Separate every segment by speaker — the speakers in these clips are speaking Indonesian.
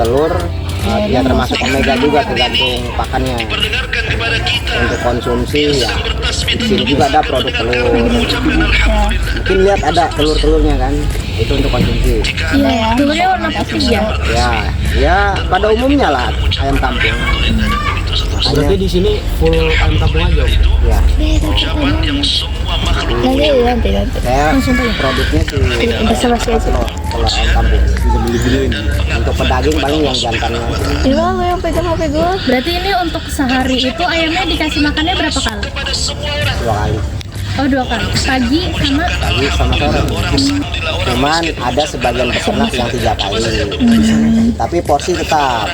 Speaker 1: telur, dia termasuk omega juga, tergantung pakannya. Untuk konsumsi ya di sini juga ada produk telur. Mungkin lihat ada telur-telurnya kan, itu untuk konsumsi.
Speaker 2: Iya ya. Telurnya warna putih ya.
Speaker 1: Ya pada umumnya lah ayam kampung.
Speaker 3: Berarti di sini full ayam kampung aja, Om?
Speaker 1: Ya.
Speaker 2: Nanti.
Speaker 1: Saya produknya sih
Speaker 2: Basa-basi aja.
Speaker 1: telur ayam kampung. Bisa beli-beliin. Untuk pedaging paling yang jantannya.
Speaker 2: Ini lo yang pegang HP gue. Berarti ini untuk sehari itu ayamnya dikasih makannya berapa kali?
Speaker 1: 2 kali.
Speaker 2: Oh 2 kali. Pagi sama
Speaker 1: Pagi sama sore. Cuman ada sebagian peternak yang 3 kali. Tapi porsi tetap.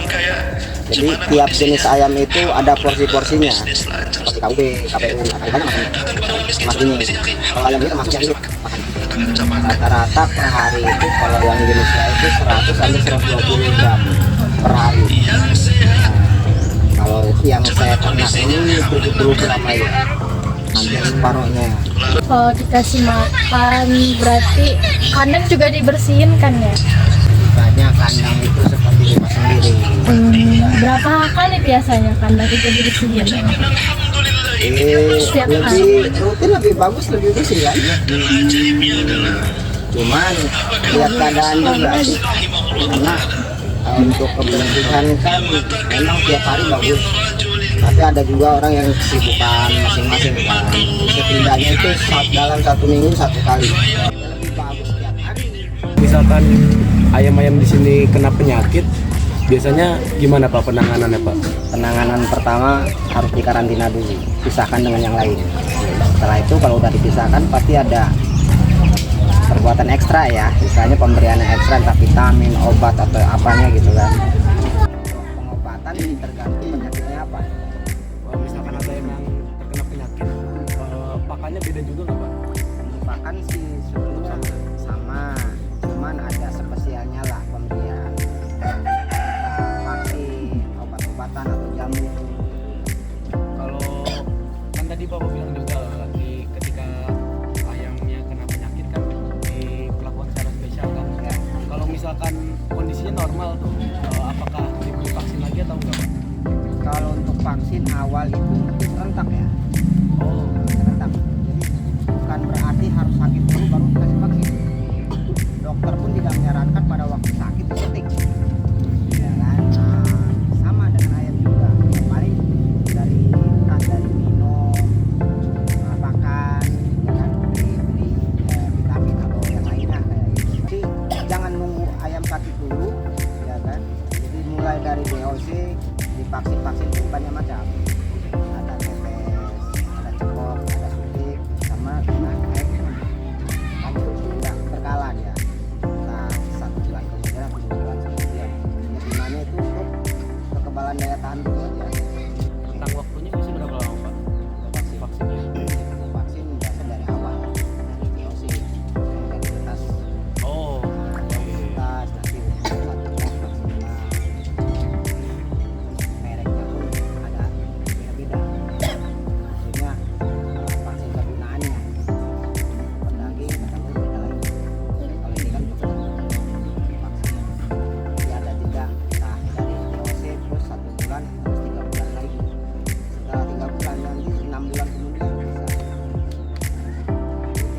Speaker 1: Jadi tiap jenis ayam itu ada porsi-porsinya. Seperti KUP, KPU, banyak makan ini. Kalau ayam ini termasuk yang hidup. Rata-rata per hari itu kalau yang jenisnya itu 100 sampai 120 gram per hari. Kalau yang saya ternak ini 70 gram aja, hampir separuhnya.
Speaker 2: Kalau dikasih makan berarti kandang juga dibersihin kan ya?
Speaker 1: Banyak kandang itu seperti rumah sendiri.
Speaker 2: Berapa kali biasanya kandang itu dibersihin?
Speaker 1: Lebih rutin, lebih bagus, lebih bersih kan. Cuman lihat keadaan juga sih. Karena untuk kebersihan kan memang tiap hari bagus. Tapi ada juga orang yang kesibukan masing-masing kan. Setidaknya itu dalam 1 minggu 1 kali. Lebih bagus tiap hari.
Speaker 3: Misalkan ayam-ayam di sini kena penyakit, biasanya gimana Pak penanganannya Pak?
Speaker 1: Penanganan pertama harus dikarantina dulu, pisahkan dengan yang lain. Setelah itu kalau udah dipisahkan pasti ada perbuatan ekstra ya, misalnya pemberian ekstra entah vitamin, obat atau apanya gitu kan. Pengobatan ini tergantung penyakitnya apa.
Speaker 3: Kalau misalkan ada yang terkena penyakit, pakannya beda juga nggak Pak?
Speaker 1: Pakan sih sebetulnya sama, cuman ada spesialnya lah pemberian vaksin, obat-obatan atau jamu.
Speaker 3: Kalau kan tadi Bapak bilang juga ketika ayamnya kena penyakit kan diperlakukan secara spesial kan.
Speaker 1: Ya.
Speaker 3: Kalau misalkan kondisinya normal tuh, apakah diberi vaksin lagi atau enggak Pak?
Speaker 1: Kalau untuk vaksin awal itu serentak ya.
Speaker 3: Oh,
Speaker 1: Serentak. Jadi bukan berarti harus sakit dulu baru dikasih vaksin. Dokter pun tidak menyarankan pada waktu sakit disuntik. Ya kan? Nah, sama dengan ayam juga. Yang paling dari minum, makan, ya kan? Beli vitamin atau yang lainnya kayak gitu. Jadi jangan nunggu ayam sakit dulu, ya kan? Jadi mulai dari DOC, divaksin itu banyak macam. Ada tetes, ada cekok, ada suntik, sama kena air minum. Kan itu sudah berkala dia. Nah, 1 bulan kemudian atau 2 bulan kemudian. Ya gunanya itu untuk kekebalan daya tahan tubuh aja.
Speaker 3: tentang waktunya bisa berapa lama Pak? Vaksinnya?
Speaker 1: Vaksin biasa dari awal, dari DOC, dari kertas,
Speaker 3: Oh,
Speaker 1: kertas nanti satu vaksinnya. Mereknya pun ada beda-beda. Maksudnya vaksin kegunaannya. Pedaging, telur beda lagi. Kalau ini kan cuma vaksin. Jadi ada 3 nah dari DOC terus 1 bulan terus 3 bulan lagi. Setelah 3 bulan nanti 6 bulan kemudian bisa.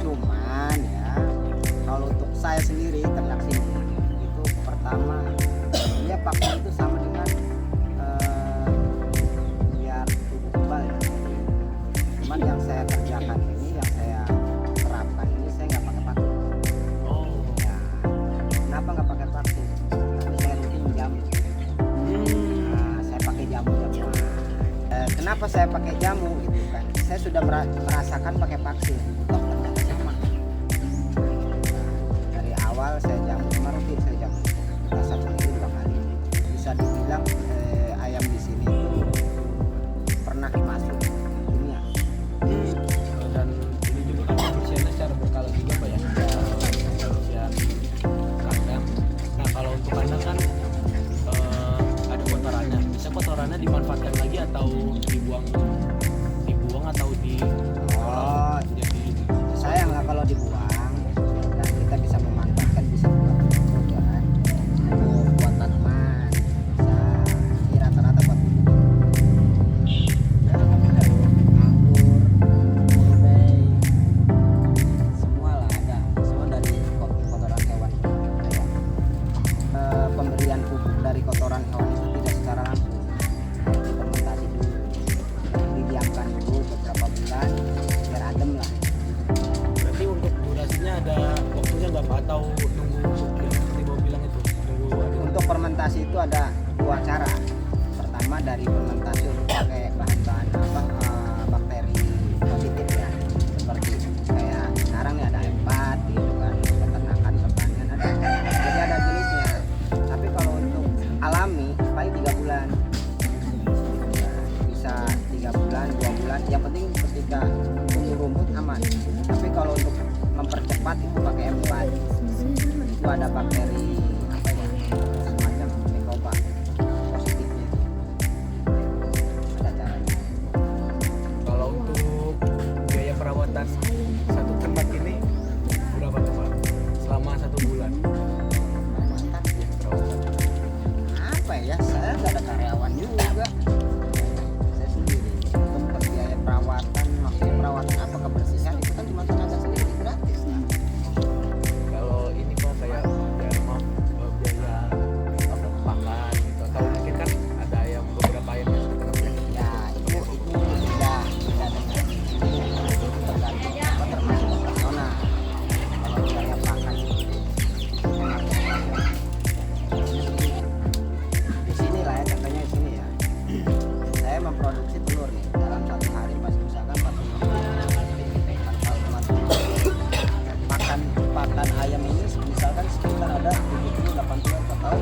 Speaker 1: Cuman ya kalau untuk saya sendiri ternak sini itu pertama dia vaksin itu sama dengan biar tubuh kebal ya. Cuman yang saya kerjakan ini, yang saya terapkan ini saya nggak pakai vaksin.
Speaker 3: oh,
Speaker 1: Ya, kenapa nggak pakai vaksin? Tapi saya rutin menjamu. Nah, saya pakai jamu-jamuan. Kenapa saya pakai jamu gitu kan? Saya sudah merasakan pakai vaksin. Oh, ternyata sama. Nah, dari awal saya jamu, cuma rutin saya jamu. Rasa seminggu 2 kali. Bisa dibilang ayam di sini itu pernah masuk dunia.
Speaker 3: dan ini juga kan pembersihannya secara berkala juga Pak ya? Pembersihan kandang. Nah kalau untuk kandang kan ada kotorannya. Bisa kotorannya dimanfaatkan lagi atau dibuang atau di
Speaker 1: Oh,
Speaker 3: jadi
Speaker 1: sayang lah kalau dibuang. Dan kita bisa memanfaatkan, bisa buat pupuk ya kan. Pupuk buat tanaman. yang penting ketika tumbuh rumput aman. Tapi kalau untuk mempercepat itu pakai M4. Itu ada bakteri apa ya, semacam mikroba positifnya itu. Ada caranya.
Speaker 3: Kalau untuk biaya perawatan satu tempat ini berapa tuh Pak? Selama 1 bulan.
Speaker 1: Perawatan
Speaker 3: Ya, perawatan.
Speaker 1: apa ya, saya nggak ada karyawan juga, saya sendiri. Untuk biaya perawatan, maksudnya perawatan apa, kebersihan itu kan cuma tenaga sendiri, gratis lah.
Speaker 3: Kalau ini Pak kayak ya maaf biaya apa pakan gitu atau mungkin kan ada yang beberapa ayam yang terkena penyakit.
Speaker 1: Ya itu beda dengan tergantung apa, termasuk operasional. Kalau biaya pakan itu di sini lah ya, contohnya di sini ya. Saya memproduksi telur nih dalam 1 hari pas misalkan 40 pakan ayam ini misalkan sekitar ada 70 80 atau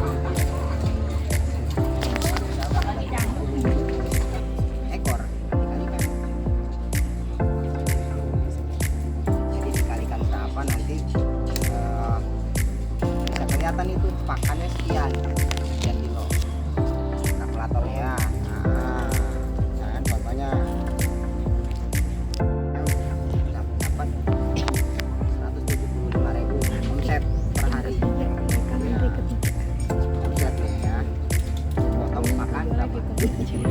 Speaker 1: misalkan ada 70 ekor dikalikan. Jadi dikalikan berapa nanti bisa kelihatan itu pakannya sekian kilo kalkulatornya. Nah, kan contohnya dapat 175.000 omset per hari. Omset nih ya, potong makan berapa? 70.000.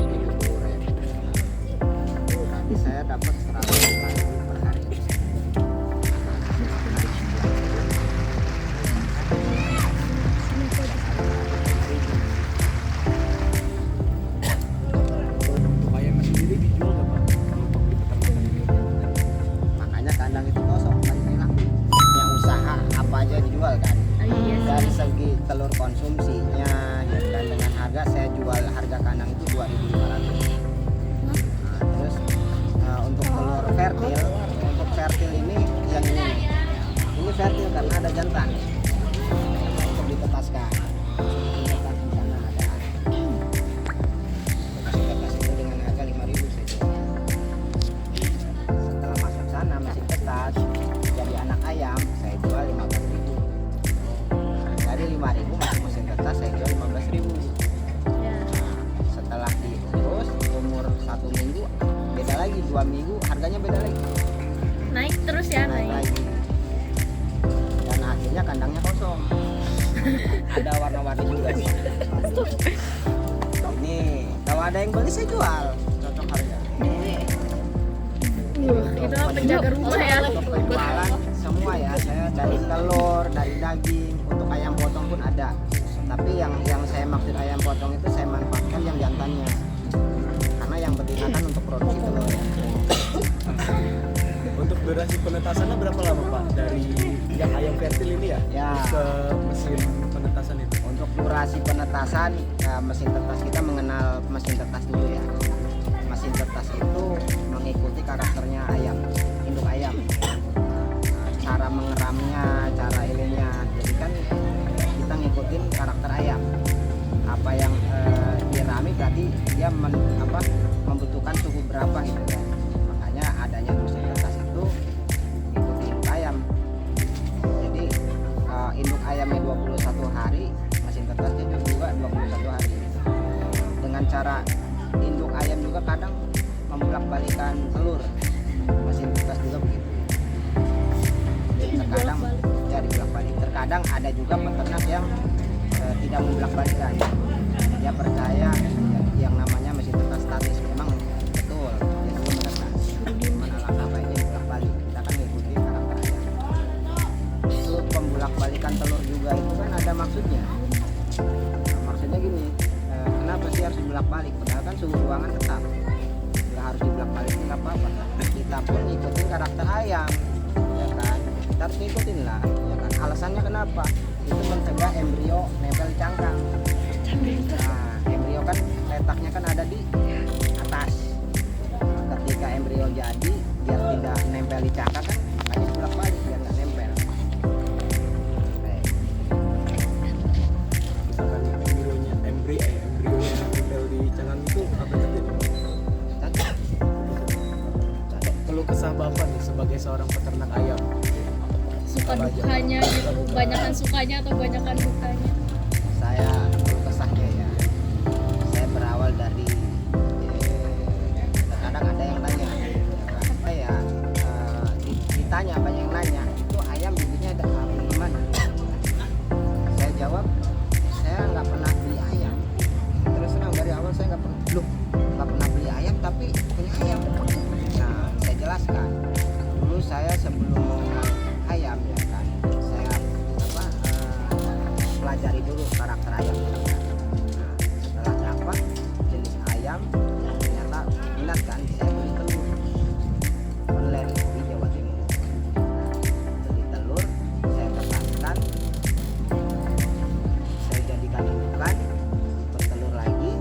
Speaker 1: Berarti saya dapat 105.000 per hari.
Speaker 3: Untuk ayamnya sendiri dijual nggak Pak? Untuk di peternakan ini.
Speaker 1: Makanya kandang itu kosong kan laku. Yang usaha apa aja dijual kan.
Speaker 2: Iya
Speaker 1: Dari
Speaker 2: sih.
Speaker 1: segi telur konsumsinya ya kan, dengan harga saya jual harga kandang itu 2.500. Nah, terus untuk telur fertil, untuk fertil ini yang ini fertil karena ada jantan untuk ditetaskan. Ditetas di sana ada. Tetas itu dengan harga 5.000 saya jual. Setelah masuk sana mesin tetas jadi anak ayam saya jual 15.000. Dari 5.000 masuk mesin tetas saya jual 15.000.
Speaker 2: Ya.
Speaker 1: Setelah diurus umur 1 minggu beda lagi, 2 minggu harganya beda lagi,
Speaker 2: Naik terus ya,
Speaker 1: naik
Speaker 2: naik.
Speaker 1: lagi, dan akhirnya kandangnya kosong. Ada warna-warni juga sih. Ini kalau ada yang beli saya jual, cocok harga.
Speaker 2: Itu mah penjaga rumah ya.
Speaker 1: Untuk penjualan semua ya, saya dari telur, dari daging, untuk ayam potong pun ada. Tapi yang saya maksud ayam potong itu saya manfaatkan yang jantannya, karena yang betina kan untuk produksi telur.
Speaker 3: Untuk durasi penetasannya berapa lama Pak dari yang ayam fertil ini ya?
Speaker 1: Ya.
Speaker 3: Terus ke mesin penetasan itu.
Speaker 1: Untuk durasi penetasan, mesin tetas kita mengenal mesin tetas dulu ya. Mesin tetas itu mengikuti karakternya ayam, induk ayam. Cara mengeramnya, cara ininya. Jadi kan kita ngikutin karakter ayam. Apa yang dirami berarti dia membutuhkan suhu berapa gitu ya. Makanya adanya mesin tetas itu ikuti induk ayam. Jadi induk ayamnya 21 hari, mesin tetasnya juga 21 hari. Dengan cara induk ayam juga kadang membolak-balikan telur, mesin tetas juga begitu. Terkadang ya dibolak-balik. Terkadang ada juga peternak yang tidak membolak-balikan. Dia percaya yang namanya mesin tetas statis, memang betul dia juga menetas. Cuman alangkah baiknya dibolak-balik. Kita kan ngikutin karakter ayam. Itu pembolak-balikan telur juga itu kan ada maksudnya. Nah, maksudnya gini, kenapa sih harus dibolak-balik? Padahal kan suhu ruangan tetap, nggak harus dibolak-balik, nggak apa-apa. Kita pun ngikutin karakter ayam, ya kan? Kita harus ngikutin lah, ya kan? Alasannya kenapa? Itu mencegah embrio nempel di cangkang. Nah, embrio kan letaknya kan ada di atas. Ketika embrio jadi, biar tidak nempel di cangkang kan, hanya dibolak-balik biar nggak nempel.
Speaker 3: Misalkan embrionya nempel di cangkang itu apa saja?
Speaker 1: Cocok.
Speaker 3: sebagai seorang peternak ayam?
Speaker 2: Suka dukanya gitu, banyakan sukanya atau banyakan dukanya?
Speaker 1: Saya kesahnya ya, saya berawal dari kadang ada yang nanya apa ya, ditanya banyak yang nanya itu ayam bibitnya ada gimana. Saya jawab saya nggak pernah beli ayam, terus terang dari awal saya nggak pernah beli ayam tapi punya ayam. Nah saya jelaskan dulu saya sebelum mau ayam ya kan, saya pelajari dulu karakter ayam. Nah, setelah dapat jenis ayam yang ternyata minat kan, saya beli telur online di Jawa Timur. Beli telur, saya tekankan, saya jadikan indukan, bertelur lagi.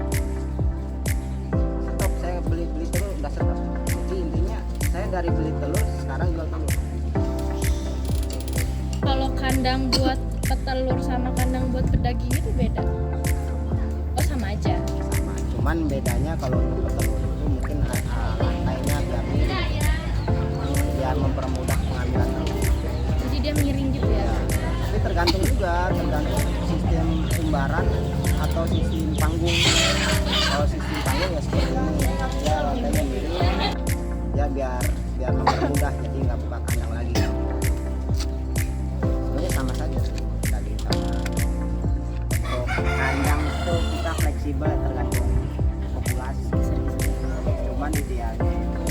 Speaker 1: Stop, saya beli telur udah stop. Jadi intinya saya dari beli telur sekarang jual telur.
Speaker 2: Kalau kandang buat petelur sama kandang buat pedaging itu beda? Oh sama aja?
Speaker 1: Sama, cuman bedanya kalau untuk petelur itu mungkin lantainya biar mempermudah pengambilan telur.
Speaker 2: Jadi dia miring gitu ya?
Speaker 1: Tapi tergantung sistem umbaran atau sistem panggung. Kalau sistem panggung ya seperti ini, ya lantainya miring, ya biar mempermudah, jadi nggak buka kandang lagi. Sebenarnya sama saja daging sama. Untuk kandang itu kita fleksibel tergantung populasi. Cuman idealnya itu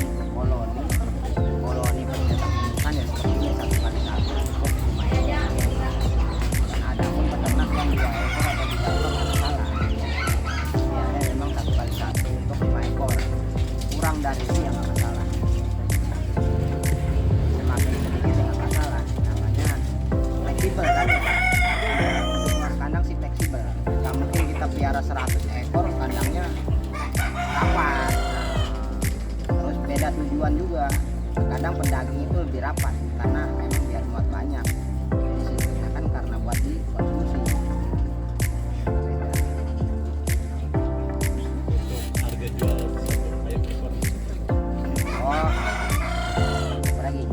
Speaker 1: koloni pencetak indukan ya seperti ini 1x1 cukup lumayan. Dan ada pun peternak yang 2 ekor atau 3 ekor nggak masalah. Idealnya memang 1x1 untuk 5 ekor. Kurang dari itu yang nggak masalah. Semakin sedikit ya nggak masalah. Namanya fleksibel kan. Untuk mas kandang sih fleksibel. Nggak mungkin kita piara 100 ekor kandangnya rapat. Terus beda tujuan juga. Kadang pendaging itu lebih rapat karena memang biar muat banyak. Jadi sistemnya kan karena buat dikonsumsi. Beda.
Speaker 3: Harga jual ayam ekor
Speaker 1: Oh, apalagi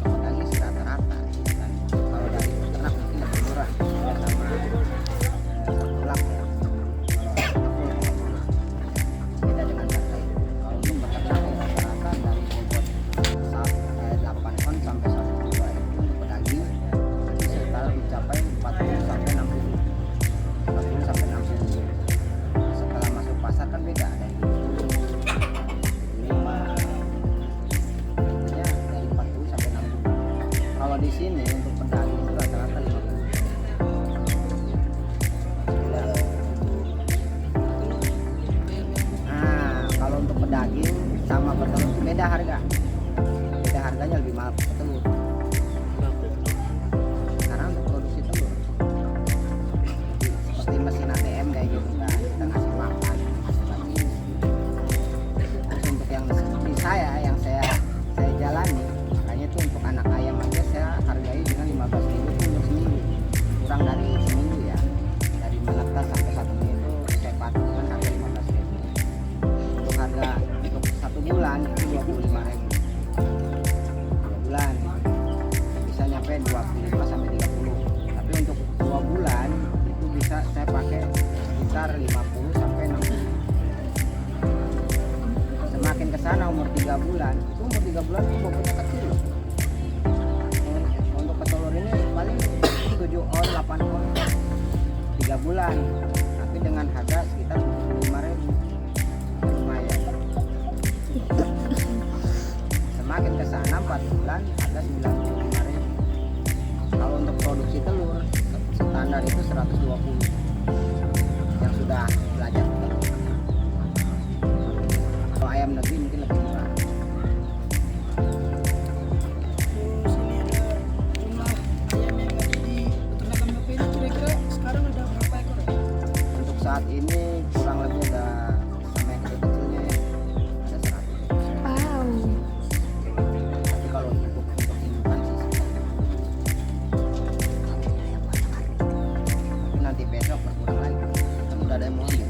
Speaker 1: kalau daging sih rata-rata kan. Kalau dari peternak mungkin lebih murah ya sama tulak ya. Kalau beda dengan harga itu. Kalau untuk peternak ya rata-rata dari bobot 8 ton sampai 1 kilo itu untuk pedaging nanti sekitar mencapai 40 sampai 60. 40 sampai 60. Setelah masuk pasar kan beda, ada yang 5 dari 40 sampai 60. Kalau di sini untuk pedaging itu rata-rata 50. Nah, kalau untuk pedaging sama petelur itu beda harga. Beda harganya lebih mahal petelur. Karena untuk produksi telur seperti mesin ATM kayak gitu kan, kita ngasih makan, ngasih bagi. Terus untuk yang seperti saya yang saya jalani, makanya itu untuk anak ayam aja saya hargai dengan 15.000 itu untuk seminggu, kurang dari seminggu ya, dari menetas sampai 1 minggu saya patungan harga 15.000. Untuk harga untuk 1 bulan itu 25.000. 2 bulan bisa nyampe 25 sampai 30. Tapi untuk 2 bulan itu bisa saya pakai sekitar 50 sampai 60. Semakin ke sana umur 3 bulan, itu umur 3 bulan itu bobotnya kecil loh. Untuk petelur ini paling 7 on, 8 on 3 bulan. Tapi dengan harga sekitar 75.000. Lumayan. Semakin ke sana 4 bulan harga 95.000. Kalau untuk produksi telur standar itu 120 yang sudah belajar telur. Kalau ayam negeri mungkin lebih murah.
Speaker 4: Terus ini ada rumah ayam yang ada di peternakan Bapak ini kira-kira sekarang ada berapa ekor ya?
Speaker 1: Untuk saat ini kurang lebih ada sama yang kecil-kecilnya ya, ada 100.
Speaker 2: Wow.
Speaker 1: Tapi kalau untuk indukan sih sekitar 60. Tapi nanti besok berkurang lagi, kan udah ada yang mau ambil.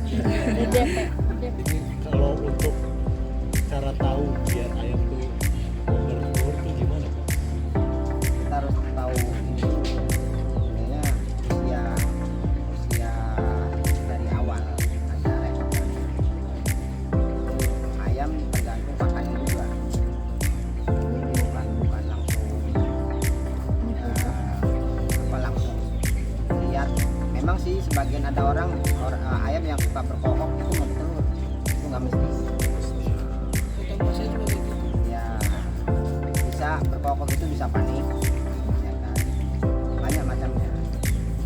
Speaker 1: suka berkokok itu nggak bertelur, itu nggak mesti.
Speaker 4: Tetangga saya juga kayak gitu.
Speaker 1: Ya bisa berkokok itu bisa panik, ya kan? Banyak macamnya.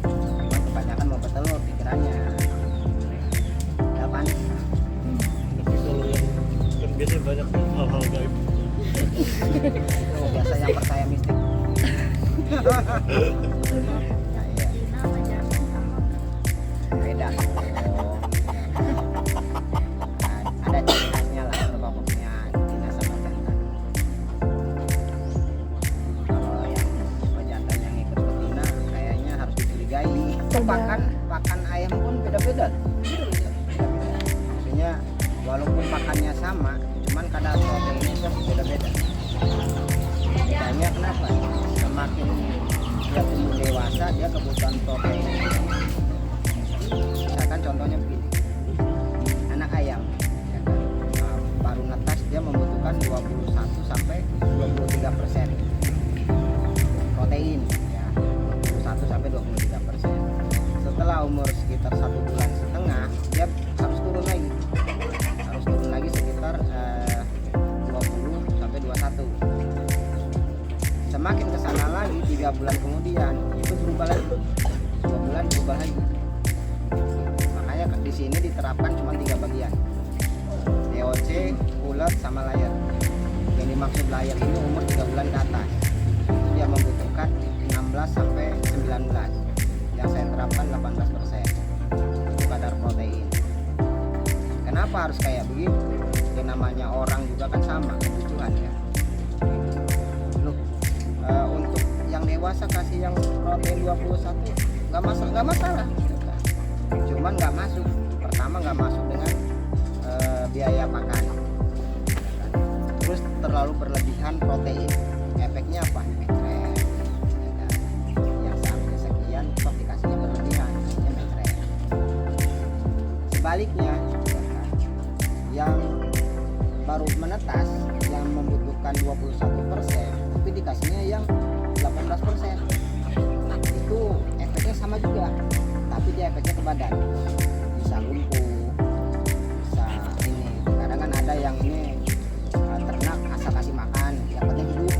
Speaker 1: Cuma kebanyakan mau bertelur pikirannya, ya panik.
Speaker 5: Tapi kalau yang kan biasanya banyak hal-hal gaib.
Speaker 1: Itu biasa yang percaya mistik. Ya, iya. Beda. Oh, ada ciri khasnya lah berkokoknya betina sama jantan. Kalau yang pejantan yang ikut betina kayaknya harus dicurigai. Pakan ayam pun beda-beda. Maksudnya walaupun pakannya sama, cuman kadar proteinnya itu beda-beda. Tanya kenapa? Semakin dia tumbuh dewasa, dia kebutuhan protein. Misalkan contohnya begini, anak ayam ya kan, baru netas dia membutuhkan 21 sampai 23% protein, ya 21 sampai 23%. Setelah umur sekitar 1,5 bulan dia harus turun lagi sekitar 20 sampai 21. Semakin kesana lagi 3 bulan kemudian itu berubah lagi, 2 bulan berubah lagi. Makanya di sini diterapkan cuma 3 bagian, DOC, ulet, sama layer. Yang dimaksud layer ini umur 3 bulan ke atas, itu dia membutuhkan 16 sampai 19. Yang saya terapkan 18%, itu kadar protein. Kenapa harus kayak begitu? Ya namanya orang juga kan sama kebutuhan ya. Loh, untuk yang dewasa kasih yang protein 21 nggak masalah. Cuman nggak masuk. Pertama nggak masuk dengan biaya makan. Terus terlalu berlebihan protein. Efeknya apa? Mencret. Yang seharusnya sekian, kok dikasihnya berlebihan, akhirnya mencret. Sebaliknya, yang baru menetas yang membutuhkan 21%, tapi dikasihnya yang 18%. Itu efeknya sama juga, tapi dia efeknya ke badan. Bisa lumpuh, bisa ini. Kadang kan ada yang ini ternak asal kasih makan, yang penting hidup.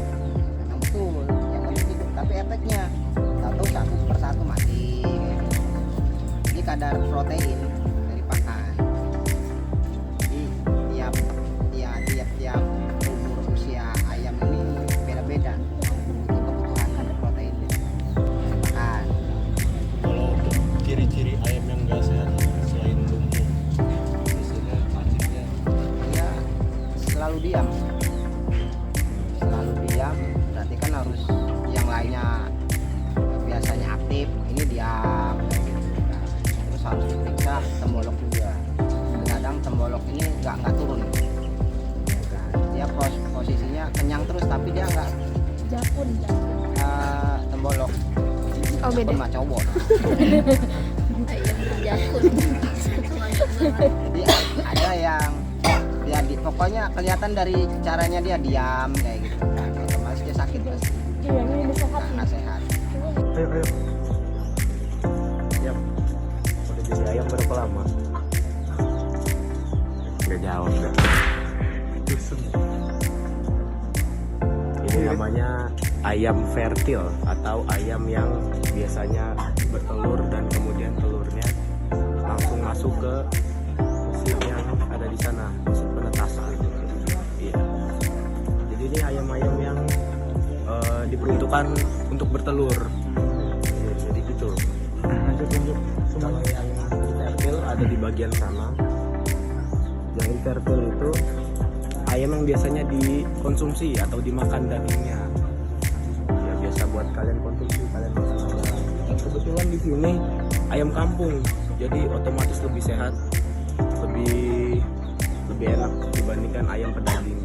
Speaker 1: Yang betul, yang penting hidup. Tapi efeknya tahu satu persatu mati. Jadi kadar protein dari pakan. Tiap umur usia ayam ini beda-beda untuk kebutuhan kadar proteinnya. Makan.
Speaker 5: Kalau untuk ciri-ciri ayam yang nggak sehat selain lumpuh, biasanya cirinya
Speaker 1: Dia selalu diam, berarti kan harus yang lainnya biasanya aktif, ini diam. Nah, terus harus diperiksa tembolok juga. Kadang tembolok ini nggak turun. Dia posisinya kenyang terus, tapi dia nggak
Speaker 2: Jakun.
Speaker 1: tembolok.
Speaker 2: Oh, beda.
Speaker 1: Sama cowok.
Speaker 2: Ayam jakun.
Speaker 1: Jadi ada yang dia pokoknya kelihatan dari caranya dia diam kayak gitu kan, otomatis dia sakit pasti.
Speaker 2: Iya, ini sehat.
Speaker 1: Nggak sehat.
Speaker 5: ayo ayam udah jadi ayam berapa lama? Nggak jawab dah. Ini namanya ayam fertil atau ayam yang biasanya bertelur dan kemudian telurnya langsung masuk ke mesin yang ada di sana, mesin penetasan. Iya. Jadi ini ayam-ayam yang diperuntukkan untuk bertelur. Ya, jadi gitu. Tunjuk. Kalau yang fertil ada di bagian sana. Yang infertil itu ayam yang biasanya dikonsumsi atau dimakan dagingnya. Ya biasa buat kalian konsumsi, kalian makan ayam. Kebetulan di sini ayam kampung, jadi otomatis lebih sehat, lebih enak dibandingkan ayam pedaging.